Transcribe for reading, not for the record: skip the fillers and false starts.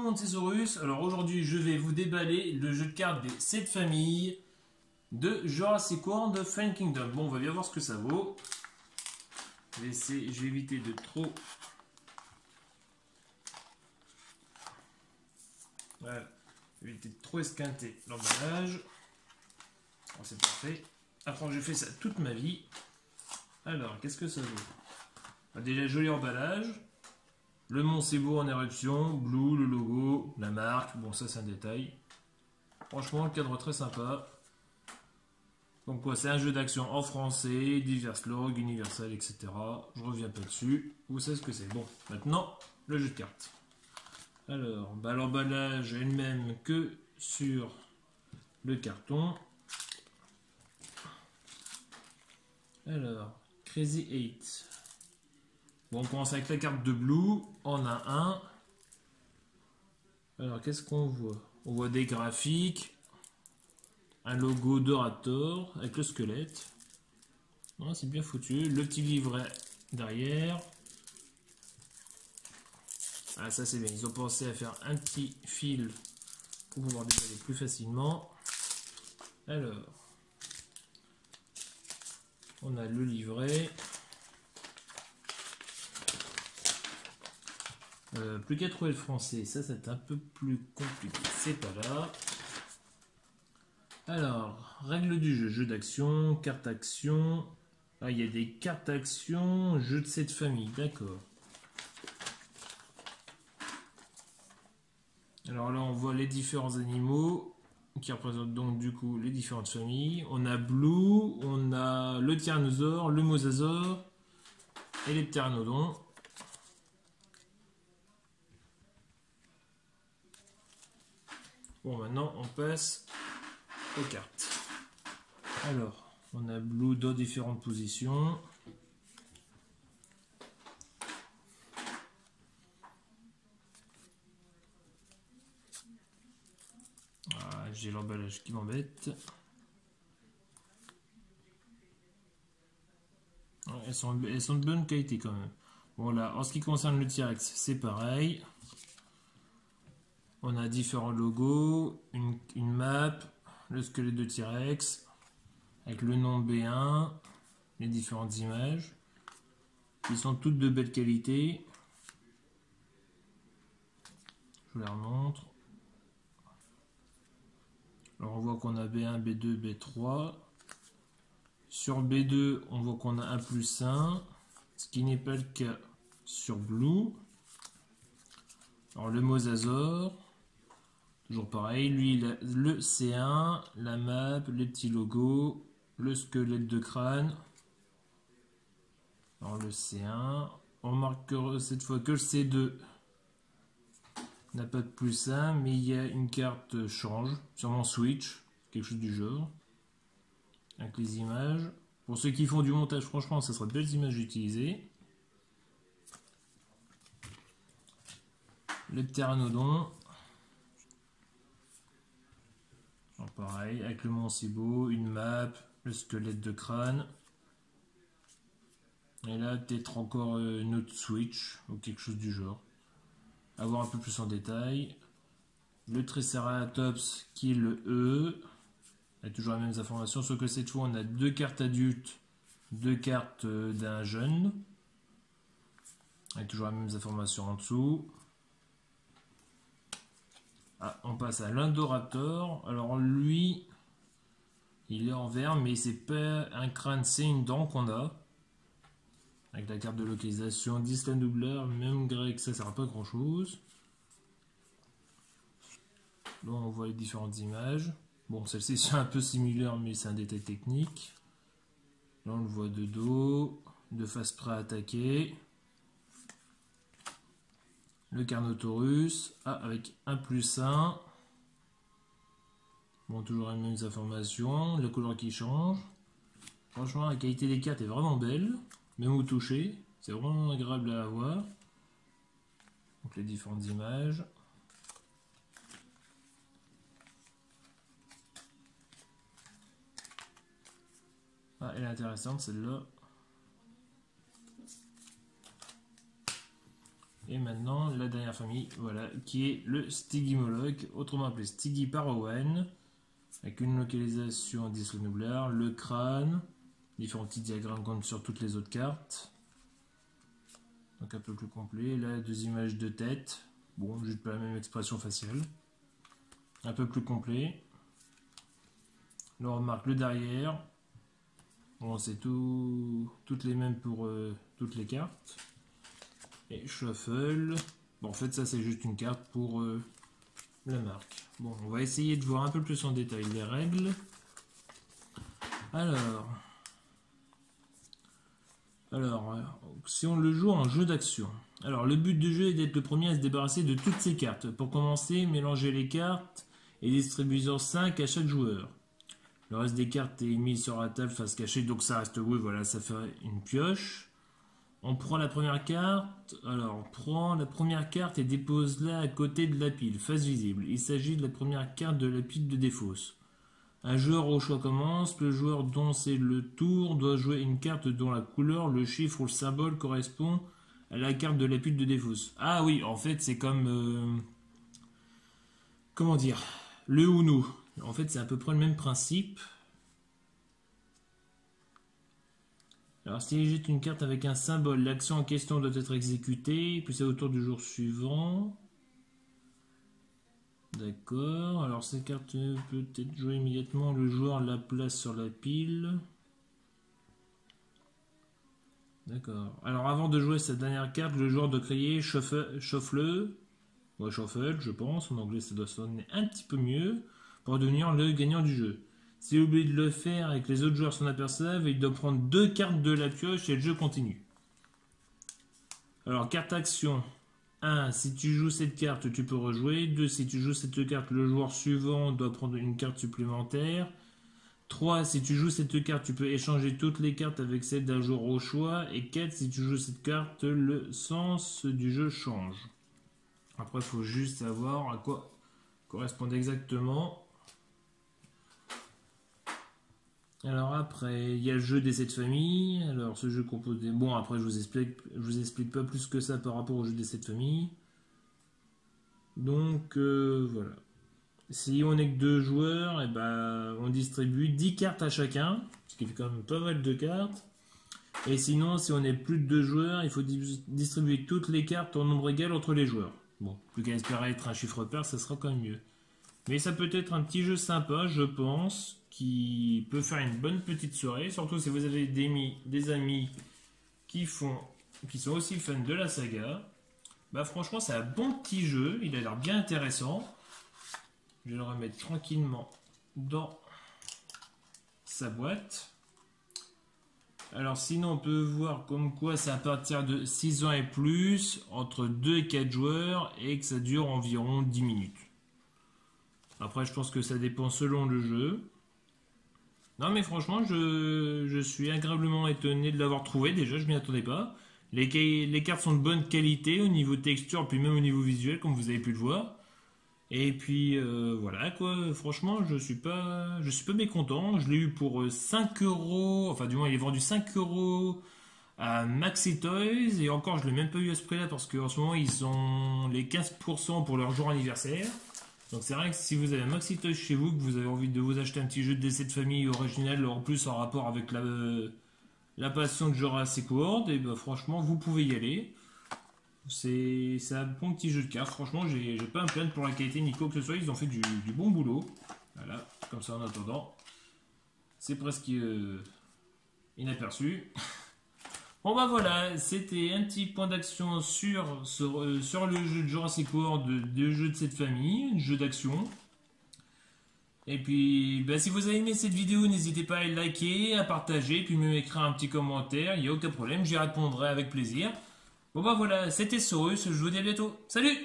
monde, c'est Saurus. Alors aujourd'hui, je vais vous déballer le jeu de cartes des 7 familles de Jurassic World de Fallen Kingdom. Bon, on va bien voir ce que ça vaut. Je vais éviter de trop... Voilà. Éviter de trop esquinter l'emballage. Bon, c'est parfait. Après, j'ai fait ça toute ma vie. Alors, qu'est-ce que ça vaut? Déjà, joli emballage. Le Mont Cebu en éruption, Blue, le logo, la marque, bon ça c'est un détail. Franchement le cadre très sympa. Donc quoi, c'est un jeu d'action en français, divers logs, universel, etc. Je reviens pas dessus, vous savez ce que c'est. Bon, maintenant le jeu de cartes. Alors, l'emballage est le même que sur le carton. Alors, Crazy 8. Bon, on commence avec la carte de Blue, on a un. Alors, qu'est-ce qu'on voit? On voit des graphiques, un logo de Raptor avec le squelette. C'est bien foutu. Le petit livret derrière. Ah, ça c'est bien. Ils ont pensé à faire un petit fil pour pouvoir déballer plus facilement. Alors, on a le livret. Plus qu'à trouver le français, ça c'est un peu plus compliqué, c'est pas là. Alors, règles du jeu, jeu d'action, carte action. Ah, il y a des cartes action, jeu de cette famille, d'accord. Alors là on voit les différents animaux qui représentent donc du coup les différentes familles. On a Blue, on a le tyrannosaure, le mosasaure et les pteranodons. Bon, maintenant on passe aux cartes. Alors, on a Blue dans différentes positions. Ah, j'ai l'emballage qui m'embête. Elles sont de bonne qualité quand même. Bon là, en ce qui concerne le T-Rex, c'est pareil. On a différents logos, une map, le squelette de T-Rex, avec le nom B1, les différentes images. Ils sont toutes de belle qualité. Je vous les remontre. Alors on voit qu'on a B1, B2, B3. Sur B2, on voit qu'on a un plus 1, ce qui n'est pas le cas sur Blue. Alors le mosasaure. Toujours pareil, lui il a le C1, la map, les petits logos, le squelette de crâne. Alors le C1, on remarque cette fois que le C2 n'a pas de plus 1, mais il y a une carte change, sûrement switch, quelque chose du genre, avec les images. Pour ceux qui font du montage, franchement, ça sera de belles images utilisées. Le pteranodon. Pareil, avec le Mont Cebu, une map, le squelette de crâne. Et là, peut-être encore une autre switch, ou quelque chose du genre. À voir un peu plus en détail. Le Triceratops qui est le E. Il y a toujours les mêmes informations, sauf que cette fois, on a deux cartes adultes, deux cartes d'un jeune. Il y a toujours les mêmes informations en dessous. Ah, on passe à l'Indoraptor. Alors lui, il est en vert, mais c'est pas un crâne, c'est une dent qu'on a. Avec la carte de localisation, distance doubleur, même grec, ça sert à pas grand chose. Là on voit les différentes images. Bon, celle-ci c'est un peu similaire, mais c'est un détail technique. Là on le voit de dos, de face prêt à attaquer. Le Carnotaurus, avec un plus 1. Bon, toujours les mêmes informations, la couleur qui change. Franchement, la qualité des cartes est vraiment belle, même au toucher, c'est vraiment agréable à voir. Donc les différentes images. Ah, elle est intéressante celle-là. Et maintenant, la dernière famille, voilà, qui est le Stygimoloch, autrement appelé Stygiparrowen, avec une localisation à 10 renouvelable, le crâne, différents petits diagrammes comme sur toutes les autres cartes. Donc un peu plus complet. Là, 2 images de tête. Bon, juste pas la même expression faciale. Un peu plus complet. Là, on remarque le derrière. Bon, c'est toutes les mêmes pour toutes les cartes. Et shuffle. Bon, en fait, ça, c'est juste une carte pour la marque. Bon, on va essayer de voir un peu plus en détail les règles. Alors, si on le joue en jeu d'action. Alors, le but du jeu est d'être le premier à se débarrasser de toutes ces cartes. Pour commencer, mélangez les cartes et distribuez-en 5 à chaque joueur. Le reste des cartes est mis sur la table face cachée, donc ça reste, oui, voilà, ça fait une pioche. On prend la première carte. Alors, on prend la première carte et dépose-la à côté de la pile, face visible. Il s'agit de la première carte de la pile de défausse. Un joueur au choix commence. Le joueur dont c'est le tour doit jouer une carte dont la couleur, le chiffre ou le symbole correspond à la carte de la pile de défausse. Ah oui, en fait, c'est comme... comment dire? Le Uno. En fait, c'est à peu près le même principe. Alors, si il jette une carte avec un symbole, l'action en question doit être exécutée, puis c'est au tour du jour suivant. D'accord. Alors, cette carte peut être jouée immédiatement. Le joueur la place sur la pile. D'accord. Alors, avant de jouer cette dernière carte, le joueur doit crier shuffle. Ouais, shuffle, je pense. En anglais, ça doit sonner un petit peu mieux pour devenir le gagnant du jeu. S'il oublie de le faire et que les autres joueurs s'en aperçoivent, il doit prendre 2 cartes de la pioche et le jeu continue. Alors, carte action. 1. Si tu joues cette carte, tu peux rejouer. 2. Si tu joues cette carte, le joueur suivant doit prendre une carte supplémentaire. 3. Si tu joues cette carte, tu peux échanger toutes les cartes avec celle d'un joueur au choix. Et 4. Si tu joues cette carte, le sens du jeu change. Après, il faut juste savoir à quoi correspond exactement. Alors après, il y a le jeu des 7 familles. Alors ce jeu compose des... Bon, après je vous explique pas plus que ça par rapport au jeu des 7 familles. Donc voilà. Si on n'est que 2 joueurs, et ben, on distribue 10 cartes à chacun, ce qui fait quand même pas mal de cartes. Et sinon, si on est plus de 2 joueurs, il faut distribuer toutes les cartes en nombre égal entre les joueurs. Bon, plus qu'à espérer être un chiffre pair, ça sera quand même mieux. Mais ça peut être un petit jeu sympa, je pense, qui peut faire une bonne petite soirée, surtout si vous avez des amis qui sont aussi fans de la saga. Bah franchement, c'est un bon petit jeu, il a l'air bien intéressant. Je vais le remettre tranquillement dans sa boîte. Alors sinon, on peut voir comme quoi c'est à partir de 6 ans et plus, entre 2 et 4 joueurs, et que ça dure environ 10 minutes. Après, je pense que ça dépend selon le jeu. Non, mais franchement, je suis agréablement étonné de l'avoir trouvé. Déjà, je m'y attendais pas. Les cartes sont de bonne qualité au niveau texture, puis même au niveau visuel, comme vous avez pu le voir. Et puis, voilà, quoi. Franchement, je suis pas mécontent. Je l'ai eu pour 5 euros. Enfin, du moins, il est vendu 5 euros à Maxi Toys. Et encore, je l'ai même pas eu à ce prix-là, parce qu'en ce moment, ils ont les 15% pour leur jour anniversaire. Donc c'est vrai que si vous avez un Maxi Toys chez vous, que vous avez envie de vous acheter un petit jeu de décès de famille original, en plus en rapport avec la passion de Jurassic World, et ben franchement vous pouvez y aller. C'est un bon petit jeu de cartes, franchement j'ai pas à me plaindre pour la qualité ni quoi que ce soit, ils ont fait du bon boulot. Voilà, comme ça en attendant, c'est presque inaperçu. Bon bah voilà, c'était un petit point d'action sur le jeu de Jurassic World, de jeu de cette famille, jeu d'action. Et puis, bah, si vous avez aimé cette vidéo, n'hésitez pas à liker, à partager, puis même écrire un petit commentaire, il n'y a aucun problème, j'y répondrai avec plaisir. Bon bah voilà, c'était Saurus, je vous dis à bientôt, salut!